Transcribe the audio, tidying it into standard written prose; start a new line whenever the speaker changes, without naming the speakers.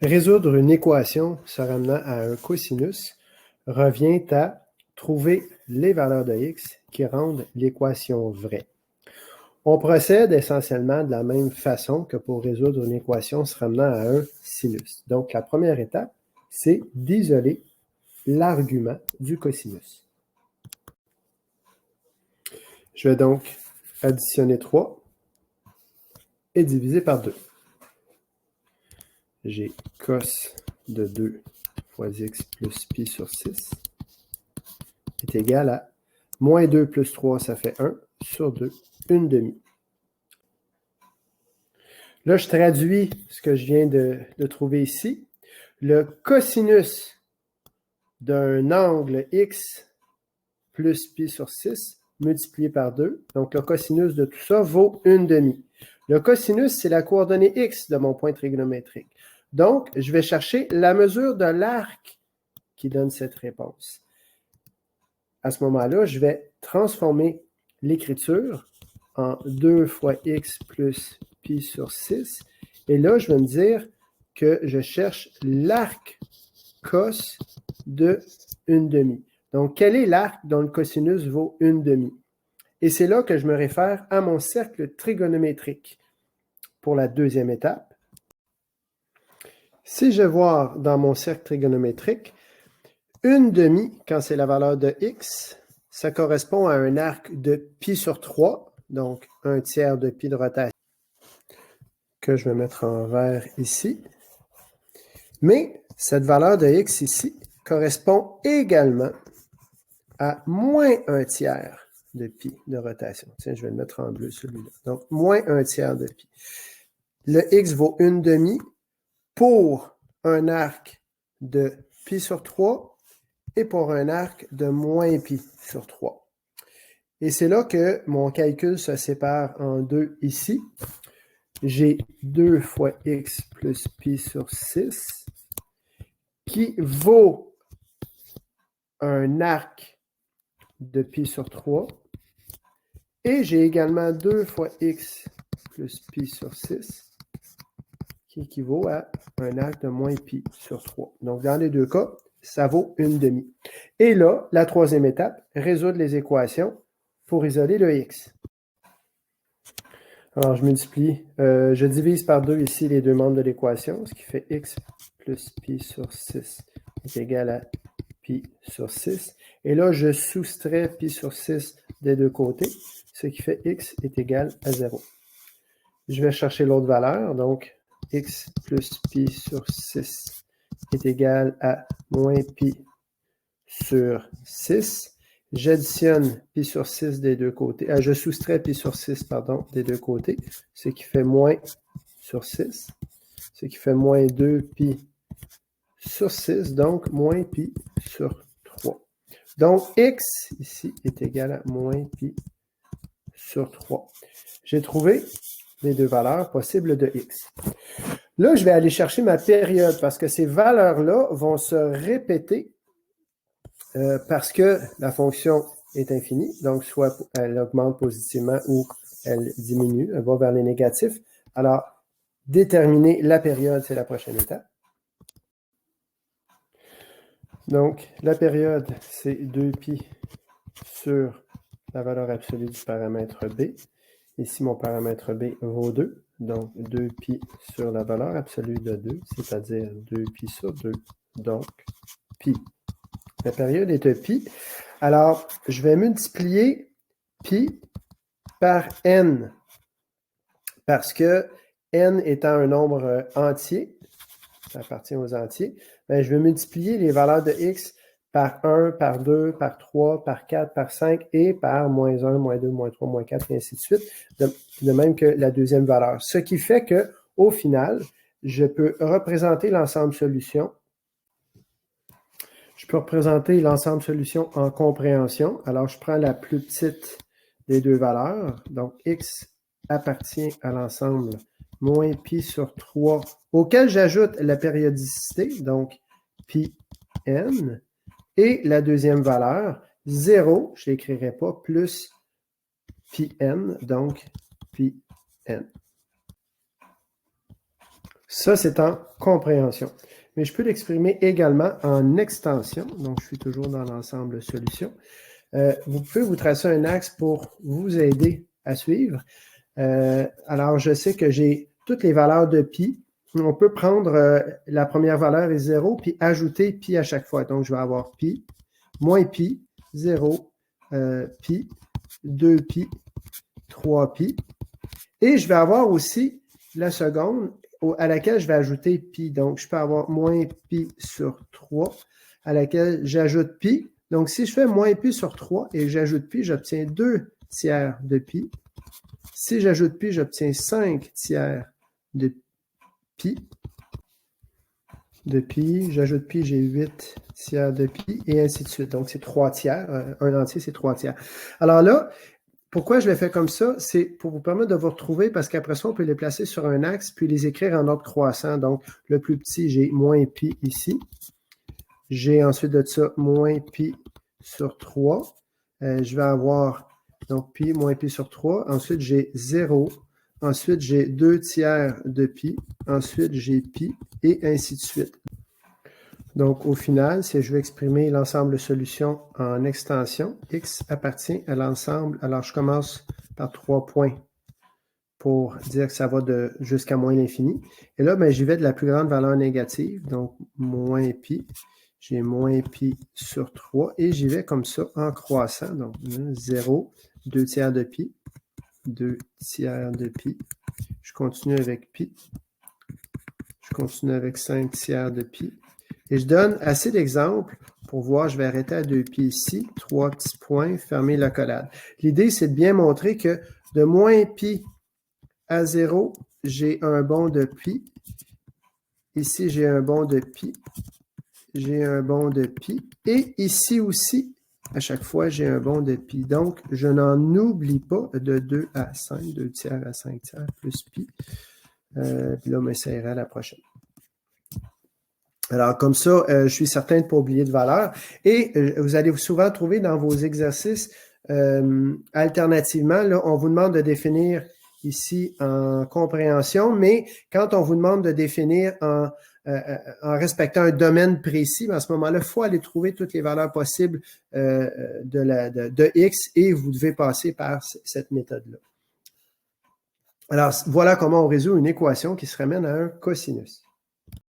Résoudre une équation se ramenant à un cosinus revient à trouver les valeurs de x qui rendent l'équation vraie. On procède essentiellement de la même façon que pour résoudre une équation se ramenant à un sinus. Donc, la première étape, c'est d'isoler l'argument du cosinus. Je vais donc additionner 3 et diviser par 2. J'ai cos de 2 fois x plus pi sur 6 est égal à moins 2 plus 3, ça fait 1 sur 2, 1 demi. Là, je traduis ce que je viens de trouver ici. Le cosinus d'un angle x plus pi sur 6 multiplié par 2, donc le cosinus de tout ça vaut 1 demi. Le cosinus, c'est la coordonnée x de mon point trigonométrique. Donc, je vais chercher la mesure de l'arc qui donne cette réponse. À ce moment-là, je vais transformer l'écriture en 2 fois x plus pi sur 6. Et là, je vais me dire que je cherche l'arc cos de 1 demi. Donc, quel est l'arc dont le cosinus vaut 1 demi? Et c'est là que je me réfère à mon cercle trigonométrique pour la deuxième étape. Si je vois dans mon cercle trigonométrique, 1 demi, quand c'est la valeur de x, ça correspond à un arc de pi sur 3, donc 1 tiers de pi de rotation, que je vais mettre en vert ici. Mais cette valeur de x ici correspond également à moins 1 tiers de pi de rotation. Tiens, je vais le mettre en bleu celui-là. Donc, moins 1 tiers de pi. Le x vaut 1 demi pour un arc de pi sur 3 et pour un arc de moins pi sur 3. Et c'est là que mon calcul se sépare en deux ici. J'ai 2 fois x plus pi sur 6 qui vaut un arc de pi sur 3. Et j'ai également 2 fois x plus pi sur 6 qui équivaut à un arc de moins pi sur 3. Donc, dans les deux cas, ça vaut 1 demi. Et là, la troisième étape, résoudre les équations pour isoler le x. Alors, je divise par 2 ici les deux membres de l'équation, ce qui fait x plus pi sur 6 est égal à pi sur 6. Et là, je soustrais pi sur 6 des deux côtés, ce qui fait x est égal à 0. Je vais chercher l'autre valeur, donc x plus pi sur 6 est égal à moins pi sur 6. J'additionne pi sur 6 des deux côtés. Je soustrais pi sur 6, pardon, des deux côtés, ce qui fait moins sur 6, ce qui fait moins 2 pi sur 6, donc moins pi sur 3. Donc, x ici est égal à moins pi sur 3. J'ai trouvé les deux valeurs possibles de x. Là, je vais aller chercher ma période parce que ces valeurs-là vont se répéter parce que la fonction est infinie, donc soit elle augmente positivement ou elle diminue, elle va vers les négatifs. Alors, déterminer la période, c'est la prochaine étape. Donc, la période, c'est 2pi sur la valeur absolue du paramètre b. Ici, mon paramètre b vaut 2, donc 2pi sur la valeur absolue de 2, c'est-à-dire 2pi sur 2, donc pi. La période est de pi. Alors, je vais multiplier pi par n, parce que n étant un nombre entier, ça appartient aux entiers, bien, je vais multiplier les valeurs de x par 1, par 2, par 3, par 4, par 5 et par moins 1, moins 2, moins 3, moins 4, et ainsi de suite, de même que la deuxième valeur. Ce qui fait qu'au final, je peux représenter l'ensemble solution. Je peux représenter l'ensemble solution en compréhension. Alors, je prends la plus petite des deux valeurs. Donc, x appartient à l'ensemble moins pi sur 3, auquel j'ajoute la périodicité, donc pi n. Et la deuxième valeur, 0, je ne l'écrirai pas, plus pi n, donc pi n. Ça, c'est en compréhension. Mais je peux l'exprimer également en extension. Donc, je suis toujours dans l'ensemble solution. Vous pouvez vous tracer un axe pour vous aider à suivre. Alors, je sais que j'ai toutes les valeurs de pi. On peut prendre la première valeur est 0, puis ajouter pi à chaque fois. Donc, je vais avoir pi, moins pi, 0, pi, 2 pi, 3 pi. Et je vais avoir aussi la seconde à laquelle je vais ajouter pi. Donc, je peux avoir moins pi sur 3 à laquelle j'ajoute pi. Donc, si je fais moins pi sur 3 et j'ajoute pi, j'obtiens 2 tiers de pi. Si j'ajoute pi, j'obtiens 5 tiers de pi. J'ajoute pi, j'ai 8 tiers de pi, et ainsi de suite. Donc, c'est 3 tiers. Un entier, c'est 3 tiers. Alors là, pourquoi je l'ai fait comme ça? C'est pour vous permettre de vous retrouver, parce qu'après ça, on peut les placer sur un axe, puis les écrire en ordre croissant. Donc, le plus petit, j'ai moins pi ici. J'ai ensuite de ça moins pi sur 3. Je vais avoir donc pi moins pi sur 3. Ensuite, j'ai 0. Ensuite, j'ai 2 tiers de pi. Ensuite, j'ai pi, et ainsi de suite. Donc, au final, si je veux exprimer l'ensemble de solutions en extension, x appartient à l'ensemble. Alors, je commence par 3 points pour dire que ça va jusqu'à moins l'infini. Et là, ben, j'y vais de la plus grande valeur négative, donc moins pi. J'ai moins pi sur 3, et j'y vais comme ça en croissant. Donc, 0, 2 tiers de pi, 2 tiers de pi. Je continue avec pi. Je continue avec 5 tiers de pi. Et je donne assez d'exemples pour voir, je vais arrêter à 2 pi ici, 3 petits points, fermer l'accolade. L'idée, c'est de bien montrer que de moins pi à 0, j'ai un bond de pi. Ici, j'ai un bond de pi. J'ai un bond de pi. Et ici aussi, à chaque fois, j'ai un bond de pi. Donc, je n'en oublie pas de 2 à 5, 2 tiers à 5 tiers plus pi. Puis là, on essaiera la prochaine. Alors, comme ça, je suis certain de ne pas oublier de valeur. Et vous allez souvent trouver dans vos exercices, alternativement, là, on vous demande de définir ici en compréhension, mais quand on vous demande de définir en respectant un domaine précis, à ce moment-là, il faut aller trouver toutes les valeurs possibles de x, et vous devez passer par cette méthode-là. Alors, voilà comment on résout une équation qui se ramène à un cosinus.